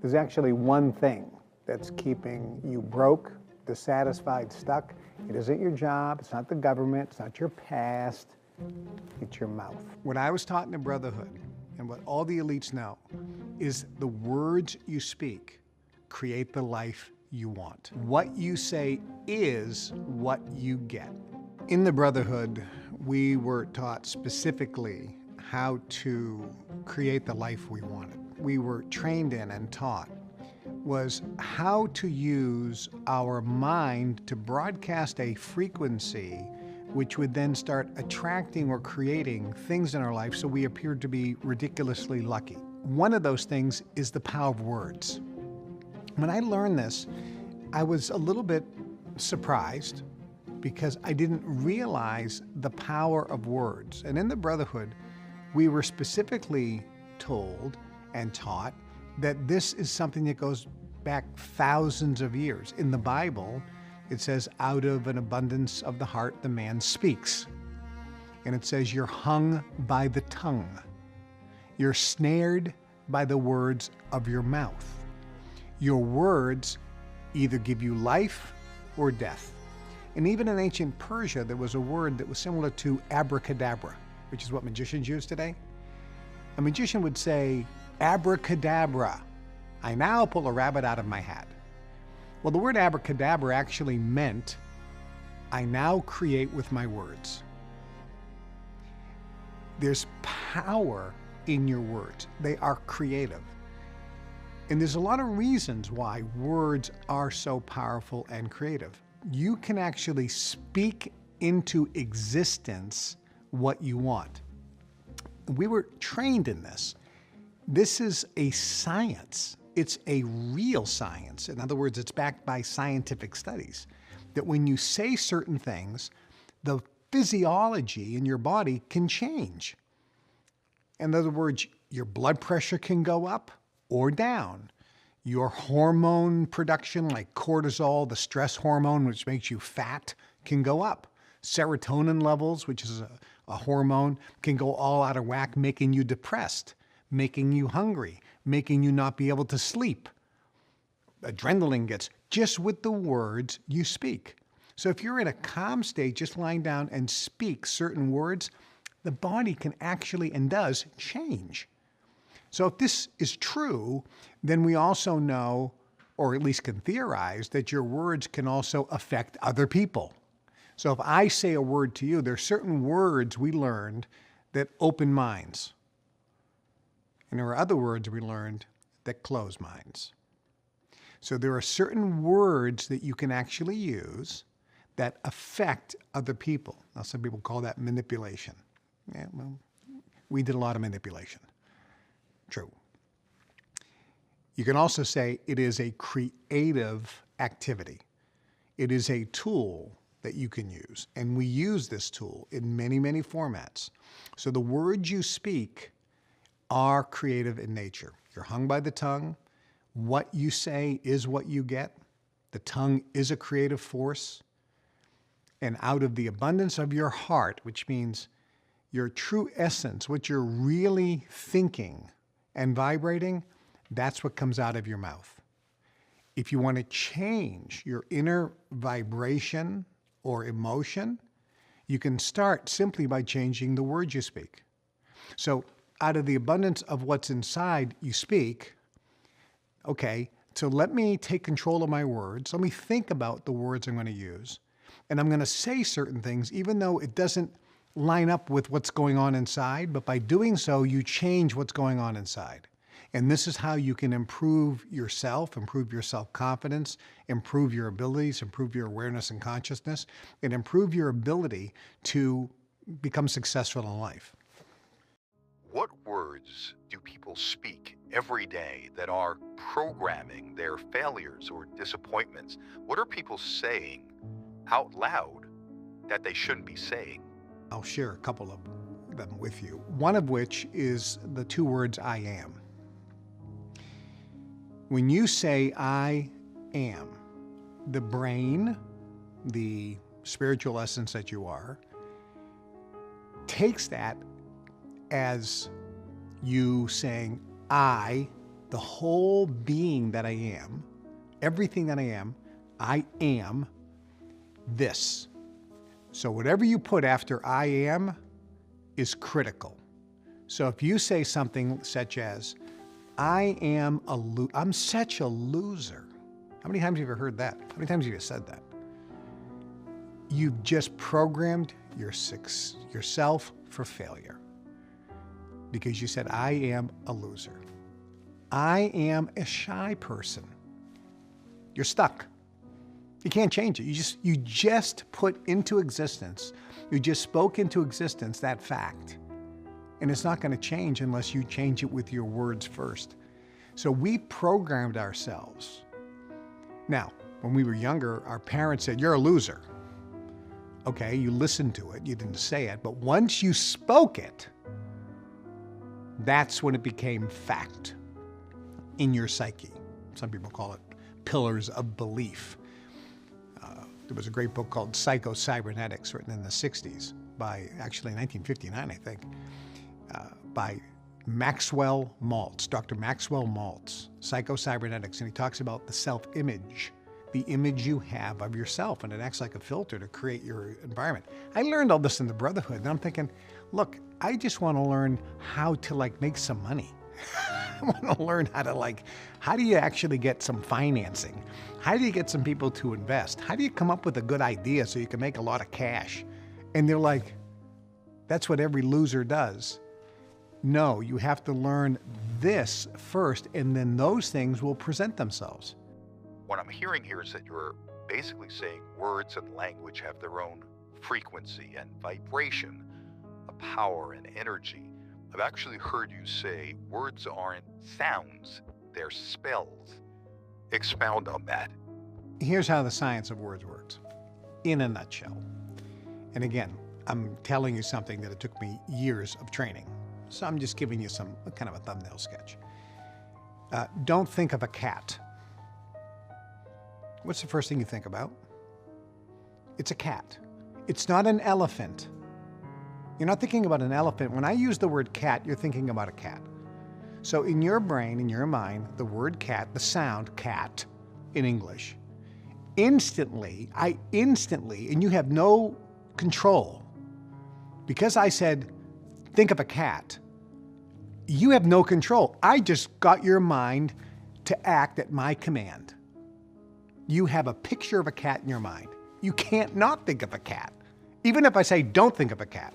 There's actually one thing that's keeping you broke, dissatisfied, stuck. It isn't your job, it's not the government, it's not your past, it's your mouth. What I was taught in the Brotherhood, and what all the elites know, is the words you speak create the life you want. What you say is what you get. In the Brotherhood, we were taught specifically how to create the life we wanted. We were trained in and taught was how to use our mind to broadcast a frequency which would then start attracting or creating things in our life so we appeared to be ridiculously lucky. One of those things is the power of words. When I learned this, I was a little bit surprised because I didn't realize the power of words. And in the Brotherhood, we were specifically told and taught that this is something that goes back thousands of years. In the Bible, it says, out of an abundance of the heart, the man speaks. And it says, you're hung by the tongue. You're snared by the words of your mouth. Your words either give you life or death. And even in ancient Persia, there was a word that was similar to abracadabra, which is what magicians use today. A magician would say, abracadabra, I now pull a rabbit out of my hat. Well, the word abracadabra actually meant, I now create with my words. There's power in your words. They are creative. And there's a lot of reasons why words are so powerful and creative. You can actually speak into existence what you want. We were trained in this. This is a science. It's a real science. In other words, it's backed by scientific studies. That when you say certain things, the physiology in your body can change. In other words, your blood pressure can go up or down. Your hormone production, like cortisol, the stress hormone, which makes you fat, can go up. Serotonin levels, which is a hormone, can go all out of whack, making you depressed, making you hungry, making you not be able to sleep. Adrenaline gets just with the words you speak. So if you're in a calm state, just lying down and speak certain words, the body can actually and does change. So if this is true, then we also know, or at least can theorize, that your words can also affect other people. So if I say a word to you, there are certain words we learned that open minds. And there are other words we learned that close minds. So there are certain words that you can actually use that affect other people. Now, some people call that manipulation. Yeah, well, we did a lot of manipulation. True. You can also say it is a creative activity. It is a tool that you can use. And we use this tool in many, many formats. So the words you speak are creative in nature. You're hung by the tongue. What you say is what you get. The tongue is a creative force. And out of the abundance of your heart, which means your true essence, what you're really thinking and vibrating, that's what comes out of your mouth. If you want to change your inner vibration or emotion, you can start simply by changing the words you speak. So out of the abundance of what's inside you speak, okay, so let me take control of my words. Let me think about the words I'm going to use. And I'm going to say certain things, even though it doesn't line up with what's going on inside. But by doing so, you change what's going on inside. And this is how you can improve yourself, improve your self-confidence, improve your abilities, improve your awareness and consciousness, and improve your ability to become successful in life. What words do people speak every day that are programming their failures or disappointments? What are people saying out loud that they shouldn't be saying? I'll share a couple of them with you. One of which is the two words, I am. When you say, I am, the brain, the spiritual essence that you are, takes that as you saying, I the whole being that I am, everything that I am this. So whatever you put after I am is critical. So if you say something such as, I'm such a loser. How many times have you ever heard that? How many times have you said that? You've just programmed yourself for failure because you said, I am a loser. I am a shy person. You're stuck. You can't change it. You just put into existence, you just spoke into existence that fact. And it's not going to change unless you change it with your words first. So we programmed ourselves. Now, when we were younger, our parents said, you're a loser. Okay, you listened to it, you didn't say it, but once you spoke it, that's when it became fact in your psyche. Some people call it pillars of belief. There was a great book called Psycho-Cybernetics written in the 60s by, actually 1959, I think, by Maxwell Maltz, Dr. Maxwell Maltz, Psycho-Cybernetics, and he talks about the self-image, the image you have of yourself, and it acts like a filter to create your environment. I learned all this in the Brotherhood, and I'm thinking, look, I just want to learn how to make some money. I want to learn how do you actually get some financing? How do you get some people to invest? How do you come up with a good idea so you can make a lot of cash? And they're like, that's what every loser does. No, you have to learn this first, and then those things will present themselves. What I'm hearing here is that you're basically saying words and language have their own frequency and vibration, a power and energy. I've actually heard you say words aren't sounds, they're spells. Expound on that. Here's how the science of words works, in a nutshell. And again, I'm telling you something that it took me years of training. So I'm just giving you some kind of a thumbnail sketch. Don't think of a cat. What's the first thing you think about? It's a cat. It's not an elephant. You're not thinking about an elephant. When I use the word cat, you're thinking about a cat. So in your brain, in your mind, the word cat, the sound cat in English, instantly, and you have no control. Because I said, think of a cat, you have no control. I just got your mind to act at my command. You have a picture of a cat in your mind. You can't not think of a cat. Even if I say, don't think of a cat,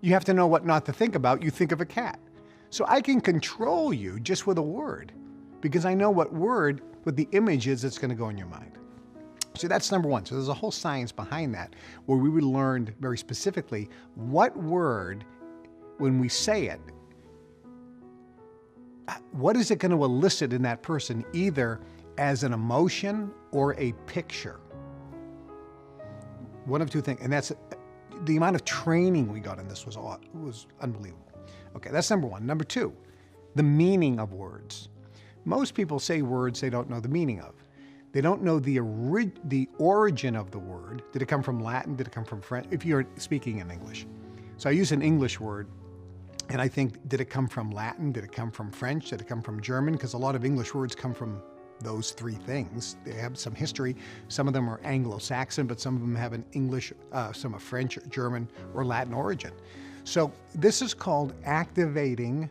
you have to know what not to think about. You think of a cat. So I can control you just with a word because I know what the image is that's going to go in your mind. So that's number one. So there's a whole science behind that where we learned very specifically what word, when we say it, what is it going to elicit in that person, either as an emotion or a picture. One of two things, and that's the amount of training we got in this was unbelievable. Okay, that's number one. Number two, the meaning of words. Most people say words they don't know the meaning of. They don't know the origin of the word. Did it come from Latin? Did it come from French? If you're speaking in English. So I use an English word, and I think, did it come from Latin? Did it come from French? Did it come from German? Because a lot of English words come from those three things. They have some history. Some of them are Anglo-Saxon, but some of them have an English, some of French, German, or Latin origin. So this is called activating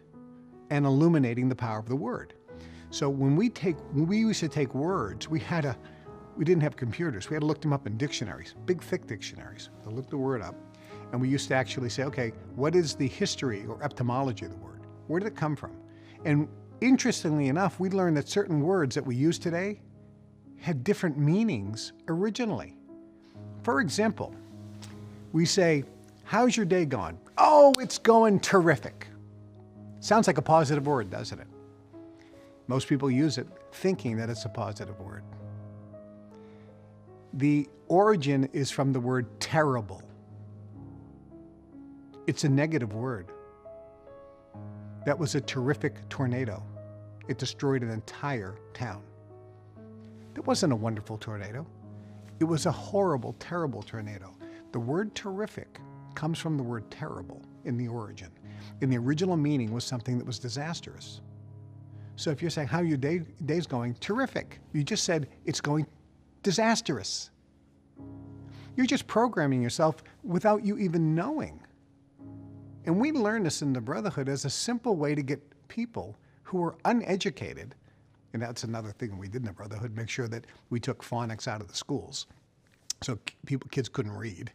and illuminating the power of the word. So when we used to take words, we didn't have computers. We had to look them up in dictionaries, big, thick dictionaries, to look the word up. And we used to actually say, okay, what is the history or etymology of the word? Where did it come from? And interestingly enough, we learned that certain words that we use today had different meanings originally. For example, we say, how's your day gone? Oh, it's going terrific. Sounds like a positive word, doesn't it? Most people use it thinking that it's a positive word. The origin is from the word terrible. It's a negative word. That was a terrific tornado. It destroyed an entire town. That wasn't a wonderful tornado. It was a horrible, terrible tornado. The word terrific comes from the word terrible in the origin. And the original meaning was something that was disastrous. So if you're saying, how your day's going? Terrific. You just said it's going disastrous. You're just programming yourself without you even knowing. And we learn this in the Brotherhood as a simple way to get people who are uneducated, and that's another thing we did in the Brotherhood, make sure that we took phonics out of the schools. So kids couldn't read.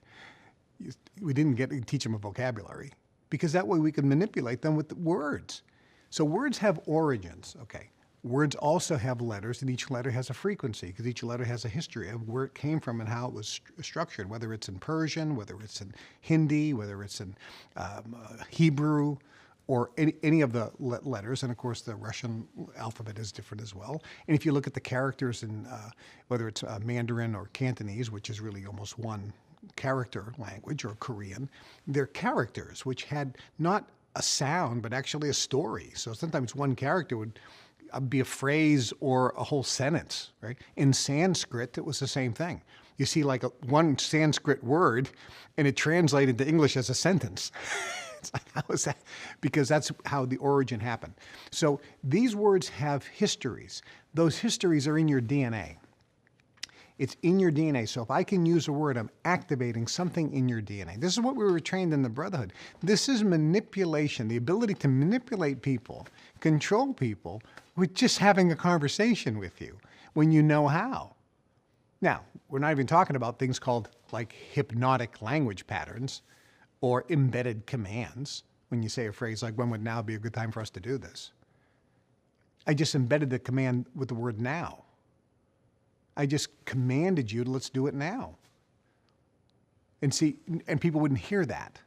We didn't teach them a vocabulary, because that way we could manipulate them with the words. So words have origins, okay? Words also have letters, and each letter has a frequency, because each letter has a history of where it came from and how it was structured, whether it's in Persian, whether it's in Hindi, whether it's in Hebrew, or any of the letters. And of course, the Russian alphabet is different as well. And if you look at the characters in whether it's Mandarin or Cantonese, which is really almost one character language, or Korean, they're characters which had not a sound, but actually a story. So sometimes one character would be a phrase or a whole sentence, right? In Sanskrit, it was the same thing. You see like one Sanskrit word and it translated to English as a sentence. It's like, how is that? Because that's how the origin happened. So these words have histories. Those histories are in your DNA. It's in your DNA. So if I can use a word, I'm activating something in your DNA. This is what we were trained in the Brotherhood. This is manipulation, the ability to manipulate people, control people, with just having a conversation with you when you know how. Now, we're not even talking about things called like hypnotic language patterns or embedded commands. When you say a phrase like, when would now be a good time for us to do this? I just embedded the command with the word now. I just commanded you to let's do it now. And see, and people wouldn't hear that.